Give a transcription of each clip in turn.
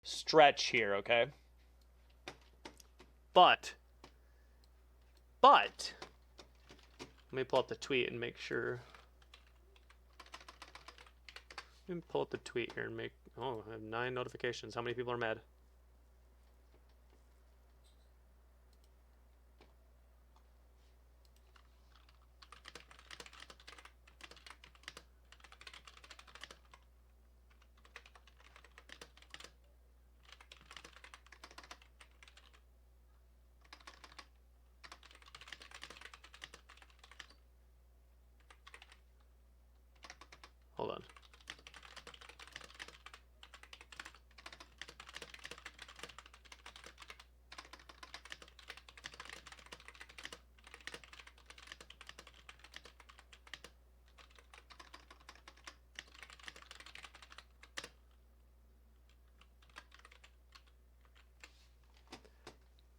stretch here, okay? But let me pull up the tweet and make sure. Let me pull up the tweet here and make. Oh, I have 9 notifications. How many people are mad? Hold on.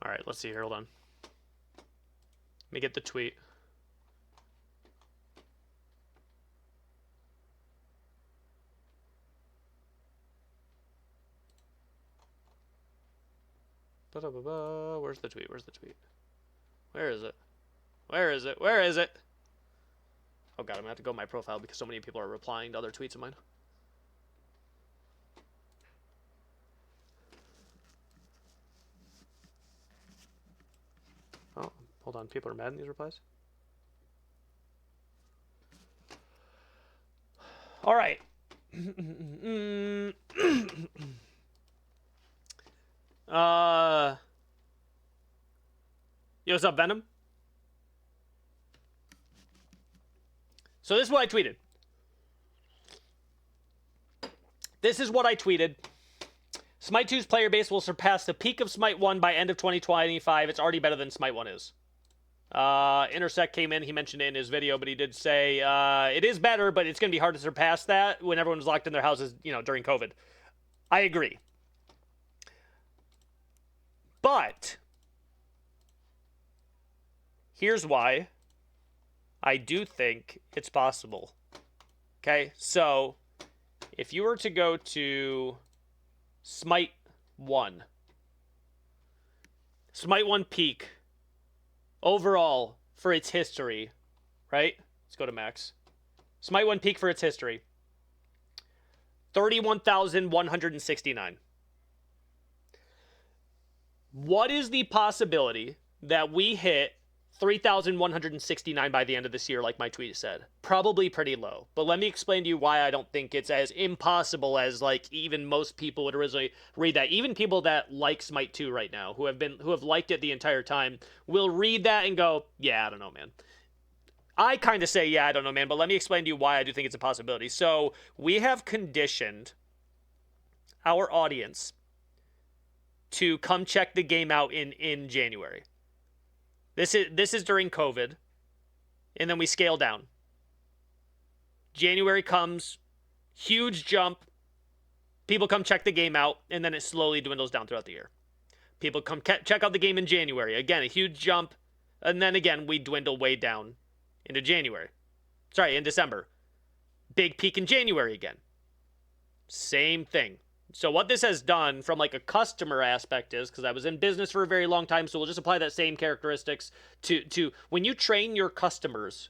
All right, let's see here. Hold on. Let me get the tweet. Where's the tweet? Where's the tweet? Where is it? Where is it? Where is it? Oh god, I'm gonna have to go to my profile because so many people are replying to other tweets of mine. Oh, hold on. People are mad in these replies. All right. Yo, what's up, Venom? So this is what I tweeted. This is what I tweeted. Smite 2's player base will surpass the peak of Smite 1 by end of 2025. It's already better than Smite 1 is. Intersect came in. He mentioned it in his video, but he did say it is better, but it's going to be hard to surpass that when everyone was locked in their houses, during COVID. I agree. But here's why I do think it's possible. Okay, so if you were to go to Smite 1 peak overall for its history, right? Let's go to max. Smite 1 peak for its history. 31,169. What is the possibility that we hit 3,169 by the end of this year, like my tweet said? Probably pretty low. But let me explain to you why I don't think it's as impossible as even most people would originally read that. Even people that like Smite 2 right now, who have liked it the entire time, will read that and go, yeah, I don't know, man. I kind of say, yeah, I don't know, man, but let me explain to you why I do think it's a possibility. So we have conditioned our audience to come check the game out in January. This is during COVID, and then we scale down. January comes, huge jump. People come check the game out, and then it slowly dwindles down throughout the year. People come check out the game in January. Again, a huge jump, and then again, we dwindle way down into January. Sorry, in December. Big peak in January again. Same thing. So what this has done from a customer aspect is, because I was in business for a very long time, so we'll just apply that same characteristics to when you train your customers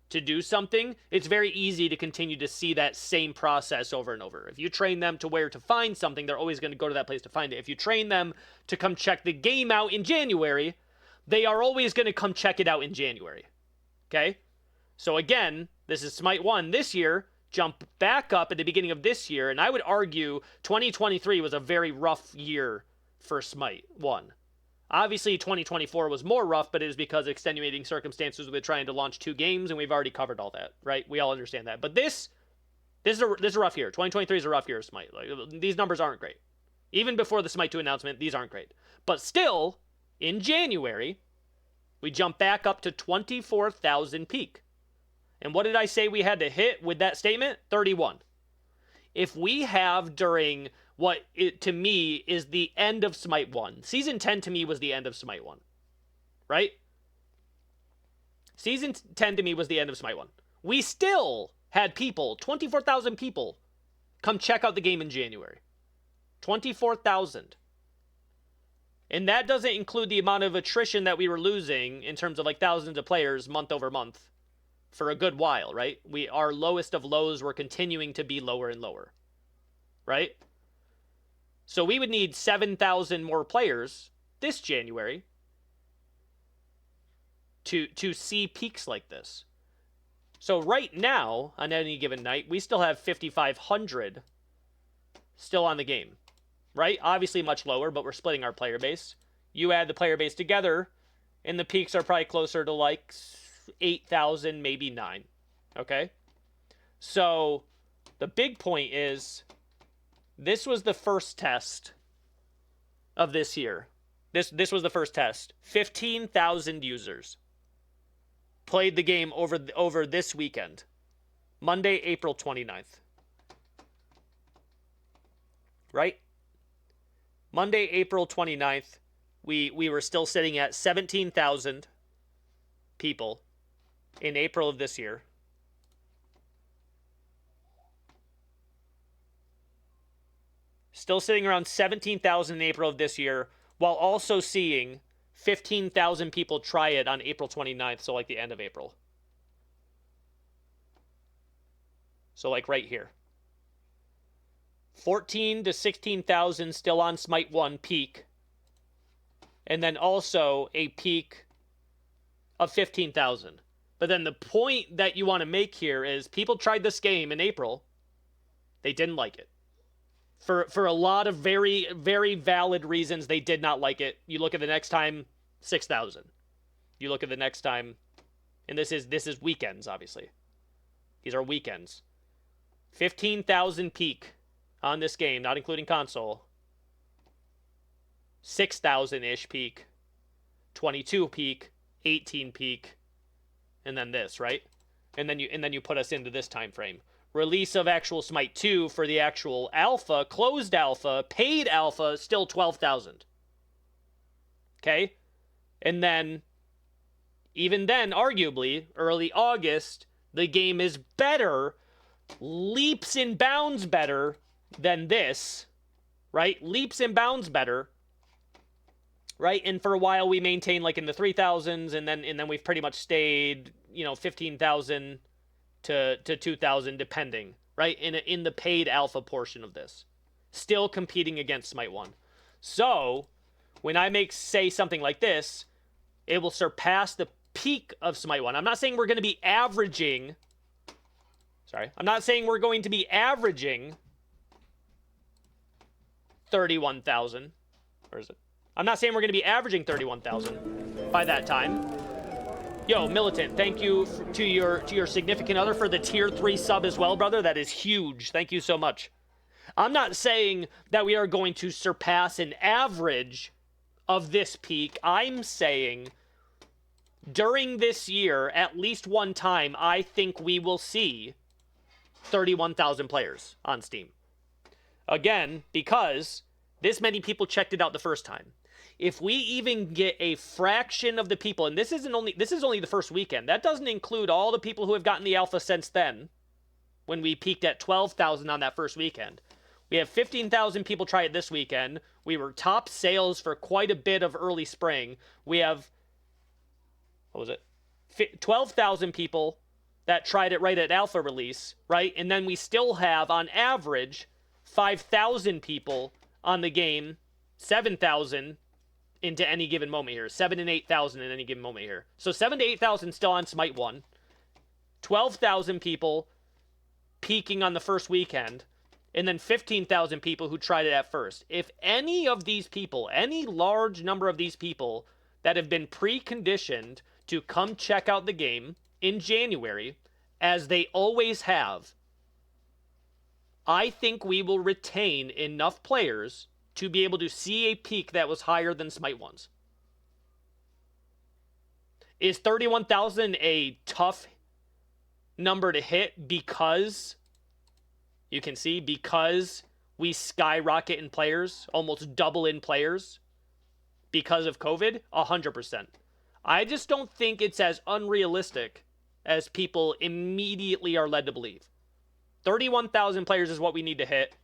to do something, it's very easy to continue to see that same process over and over. If you train them to where to find something, they're always going to go to that place to find it. If you train them to come check the game out in January, they are always going to come check it out in January. Okay? So again, this is Smite 1 this year. Jump back up at the beginning of this year, and I would argue 2023 was a very rough year for Smite 1. Obviously, 2024 was more rough, but it is because of extenuating circumstances with trying to launch 2 games, and we've already covered all that, right? We all understand that. But this is a rough year. 2023 is a rough year of Smite. These numbers aren't great. Even before the Smite 2 announcement, these aren't great. But still, in January, we jump back up to 24,000 peak. And what did I say we had to hit with that statement? 31. If we have during to me is the end of Smite 1. Season 10 to me was the end of Smite 1. Right? Season 10 to me was the end of Smite 1. We still had people, 24,000 people, come check out the game in January. 24,000. And that doesn't include the amount of attrition that we were losing in terms of like thousands of players month over month for a good while, right? Our lowest of lows were continuing to be lower and lower, right? So we would need 7,000 more players this January to see peaks like this. So right now, on any given night, we still have 5,500 still on the game, right? Obviously much lower, but we're splitting our player base. You add the player base together, and the peaks are probably closer to like 8,000, maybe 9. Okay? So the big point is this was the first test of this year. This was the first test. 15,000 users played the game over this weekend. Monday, April 29th. Right? Monday, April 29th, we were still sitting at 17,000 people in April of this year. Still sitting around 17,000 in April of this year, while also seeing 15,000 people try it on April 29th, so like the end of April. So like right here. 14 to 16,000 still on Smite 1 peak. And then also a peak of 15,000. But then the point that you want to make here is people tried this game in April. They didn't like it. For a lot of very, very valid reasons, they did not like it. You look at the next time, 6,000. You look at the next time, and this is weekends, obviously. These are weekends. 15,000 peak on this game, not including console. 6,000-ish peak. 22 peak. 18 peak. And then this, right? And then you put us into this time frame. Release of actual Smite 2 for the actual alpha, closed alpha, paid alpha, still 12,000. Okay? And then, even then, arguably, early August, the game is better, leaps and bounds better than this, right? Leaps and bounds better, right? And for a while, we maintained like in the 3,000s, and then we've pretty much stayed, 15,000 to 2,000, depending, right? In the paid alpha portion of this. Still competing against Smite 1. So, when I say something like this, it will surpass the peak of Smite 1. I'm not saying we're going to be averaging... I'm not saying we're going to be averaging 31,000. Where is it? I'm not saying we're going to be averaging 31,000 by that time. Yo, Militant, thank you to your significant other for the tier 3 sub as well, brother. That is huge. Thank you so much. I'm not saying that we are going to surpass an average of this peak. I'm saying during this year, at least one time, I think we will see 31,000 players on Steam. Again, because this many people checked it out the first time. If we even get a fraction of the people, and this is only the first weekend. That doesn't include all the people who have gotten the alpha since then, when we peaked at 12,000 on that first weekend. We have 15,000 people try it this weekend. We were top sales for quite a bit of early spring. We have, 12,000 people that tried it right at alpha release, right? And then we still have, on average, 5,000 people on the game, 7,000 into any given moment here. 7 and 8,000 in any given moment here. So 7 to 8,000 still on Smite 1. 12,000 people peaking on the first weekend. And then 15,000 people who tried it at first. If any of these people, any large number of these people that have been preconditioned to come check out the game in January, as they always have, I think we will retain enough players to be able to see a peak that was higher than Smite 1's. Is 31,000 a tough number to hit because, you can see, because we skyrocket in players, almost double in players because of COVID? 100%. I just don't think it's as unrealistic as people immediately are led to believe. 31,000 players is what we need to hit.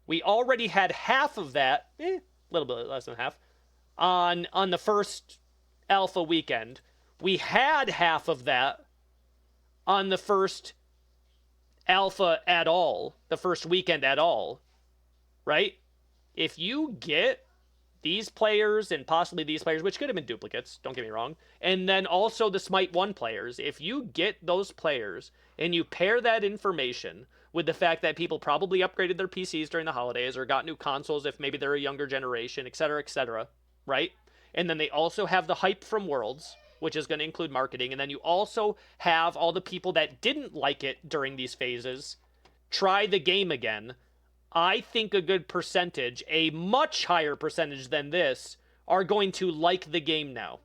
We already had half of that, a little bit less than half, on the first alpha weekend. We had half of that on the first alpha at all, the first weekend at all, right? If you get these players and possibly these players, which could have been duplicates, don't get me wrong, and then also the Smite 1 players, if you get those players and you pair that information with the fact that people probably upgraded their PCs during the holidays or got new consoles if maybe they're a younger generation, etc., right? And then they also have the hype from Worlds, which is going to include marketing, and then you also have all the people that didn't like it during these phases try the game again. I think a good percentage, a much higher percentage than this, are going to like the game now.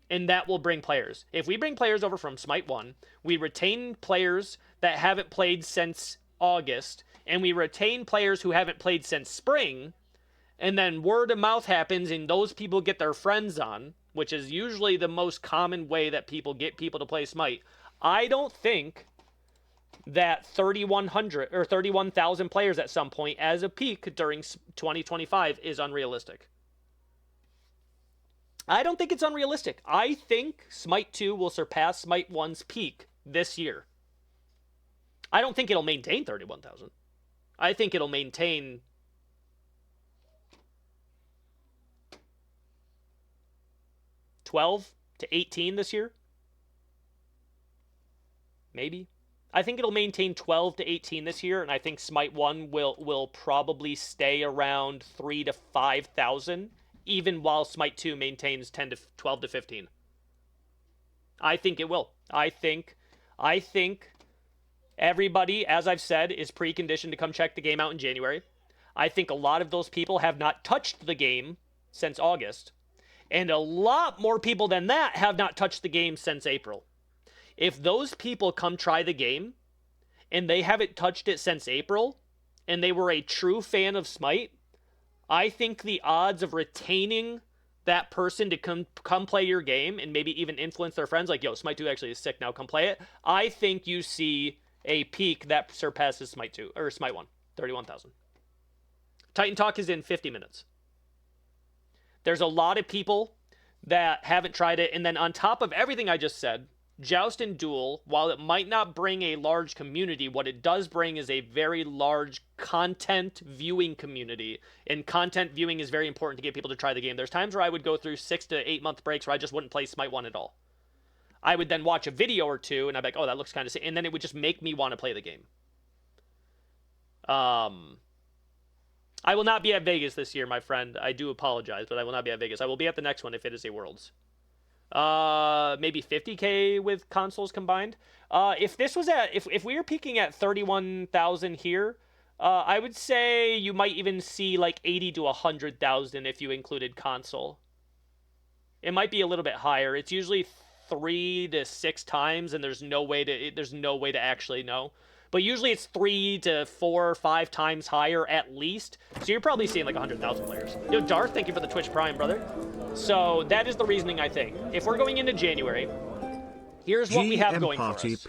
And that will bring players. If we bring players over from Smite 1, we retain players that haven't played since August, and we retain players who haven't played since spring, and then word of mouth happens and those people get their friends on, which is usually the most common way that people get people to play Smite. I don't think that 3,100 or 31,000 players at some point as a peak during 2025 is unrealistic. I don't think it's unrealistic. I think Smite 2 will surpass Smite 1's peak this year. I don't think it'll maintain 31,000. I think it'll maintain 12 to 18 this year. Maybe. I think it'll maintain 12 to 18 this year, and I think Smite 1 will probably stay around 3 to 5,000, even while Smite 2 maintains 10 to 12 to 15. I think it will. I think everybody, as I've said, is preconditioned to come check the game out in January. I think a lot of those people have not touched the game since August, and a lot more people than that have not touched the game since April. If those people come try the game and they haven't touched it since April and they were a true fan of Smite, I think the odds of retaining that person to come play your game and maybe even influence their friends like, yo, Smite 2 actually is sick, now come play it. I think you see a peak that surpasses Smite 2 or Smite 1, 31,000. Titan Talk is in 50 minutes. There's a lot of people that haven't tried it, and then on top of everything I just said, Joust and Duel, while it might not bring a large community, what it does bring is a very large content viewing community. And content viewing is very important to get people to try the game. There's times where I would go through 6 to 8 month breaks where I just wouldn't play Smite 1 at all. I would then watch a video or two, and I'd be like, oh, that looks kind of sick. And then it would just make me want to play the game. I will not be at Vegas this year, my friend. I do apologize, but I will not be at Vegas. I will be at the next one if it is a Worlds. Maybe 50K with consoles combined. If this was at, if we were peaking at 31,000 here, I would say you might even see like 80 to 100,000 if you included console. It might be a little bit higher. It's usually 3 to 6 times, and there's no way to actually know. But usually it's 3 to 4 or 5 times higher at least. So you're probably seeing like 100,000 players. Yo, Darth, thank you for the Twitch Prime, brother. So that is the reasoning, I think. If we're going into January, here's what we have going for us.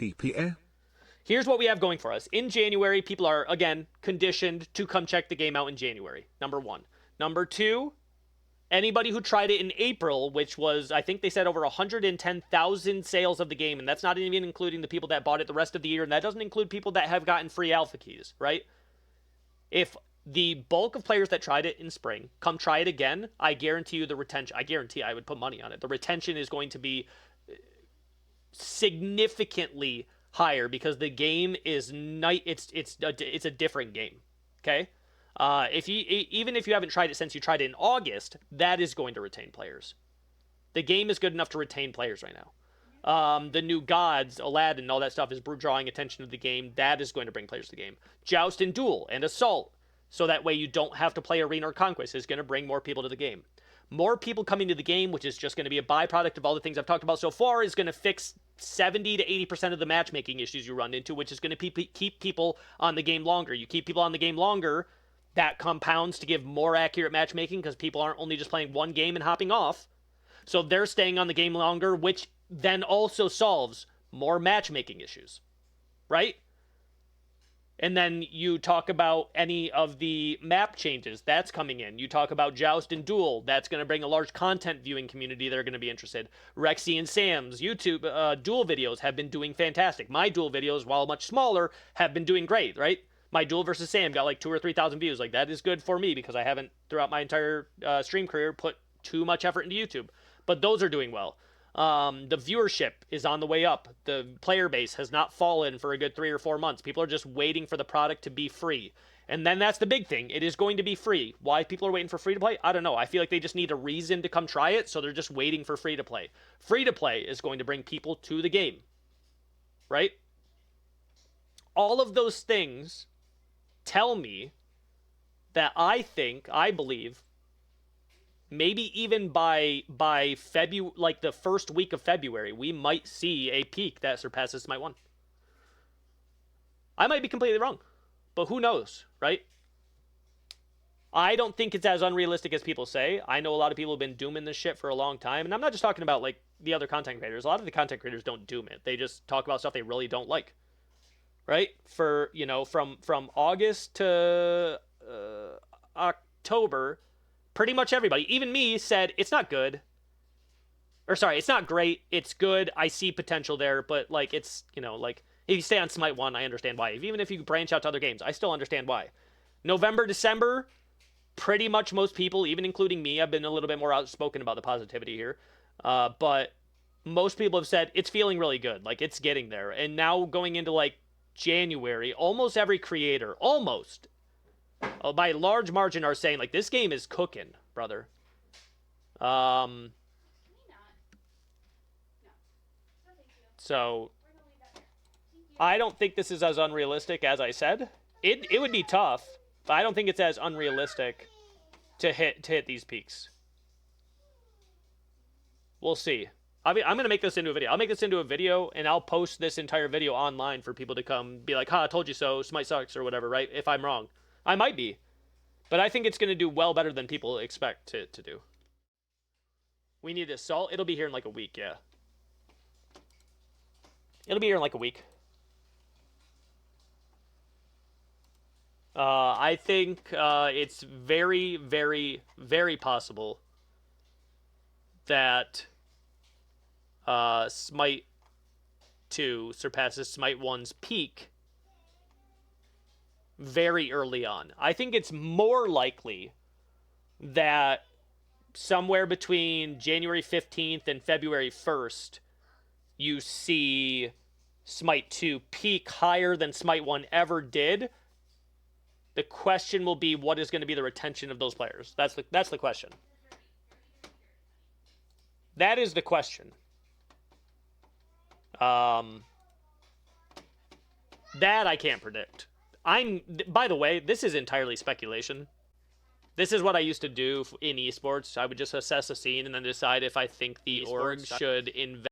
Here's what we have going for us. In January, people are, again, conditioned to come check the game out in January. Number 1. Number 2, anybody who tried it in April, which was, I think they said over 110,000 sales of the game, and that's not even including the people that bought it the rest of the year, and that doesn't include people that have gotten free alpha keys, right? If the bulk of players that tried it in spring come try it again, I guarantee you the retention, I would put money on it. The retention is going to be significantly higher because the game is it's a different game, okay? Even if you haven't tried it since you tried it in August, that is going to retain players. The game is good enough to retain players right now. The new gods, Aladdin, all that stuff is drawing attention to the game. That is going to bring players to the game. Joust and Duel and Assault, so that way you don't have to play Arena or Conquest, is going to bring more people to the game. More people coming to the game, which is just going to be a byproduct of all the things I've talked about so far, is going to fix 70 to 80% of the matchmaking issues you run into, which is going to keep people on the game longer. You keep people on the game longer, that compounds to give more accurate matchmaking because people aren't only just playing one game and hopping off. So they're staying on the game longer, which then also solves more matchmaking issues, right? And then you talk about any of the map changes that's coming in. You talk about Joust and Duel. That's going to bring a large content viewing community that are going to be interested. Rexy and Sam's YouTube Duel videos have been doing fantastic. My Duel videos, while much smaller, have been doing great, right? My Duel versus Sam got like 2,000 or 3,000 views. Like, that is good for me because I haven't, throughout my entire stream career, put too much effort into YouTube. But those are doing well. The viewership is on the way up. The player base has not fallen for a good 3 or 4 months. People are just waiting for the product to be free. And then that's the big thing. It is going to be free. Why people are waiting for free to play? I don't know. I feel like they just need a reason to come try it, so they're just waiting for free to play. Free to play is going to bring people to the game. Right? All of those things tell me that I believe, maybe even by February, like the first week of February, we might see a peak that surpasses Smite 1. I might be completely wrong, but who knows, right? I don't think it's as unrealistic as people say. I know a lot of people have been dooming this shit for a long time, and I'm not just talking about like the other content creators. A lot of the content creators don't doom it. They just talk about stuff they really don't like, right? For, you know, from August to October, pretty much everybody, even me, said it's not good. Or sorry, it's not great. It's good. I see potential there, but like it's, you know, like if you stay on Smite 1, I understand why. Even if you branch out to other games, I still understand why. November, December, pretty much most people, even including me, I've been a little bit more outspoken about the positivity here. But most people have said it's feeling really good. Like it's getting there. And now going into like January, almost every creator, by a large margin, are saying like this game is cooking, brother. So I don't think this is as unrealistic as I said. It would be tough, but I don't think it's as unrealistic to hit these peaks. We'll see. I'm going to make this into a video. I'll make this into a video, and I'll post this entire video online for people to come be like, ha, I told you so, Smite sucks, or whatever, right? If I'm wrong. I might be. But I think it's going to do well better than people expect it to do. We need Assault. It'll be here in like a week, yeah. It'll be here in like a week. I think it's very, very, very possible that Smite 2 surpasses Smite 1's peak very early on. I think it's more likely that somewhere between January 15th and February 1st, you see Smite 2 peak higher than Smite 1 ever did. The question will be, what is going to be the retention of those players? That's the question. That is the question. That I can't predict. By the way, this is entirely speculation. This is what I used to do in esports. I would just assess a scene and then decide if I think the org should invest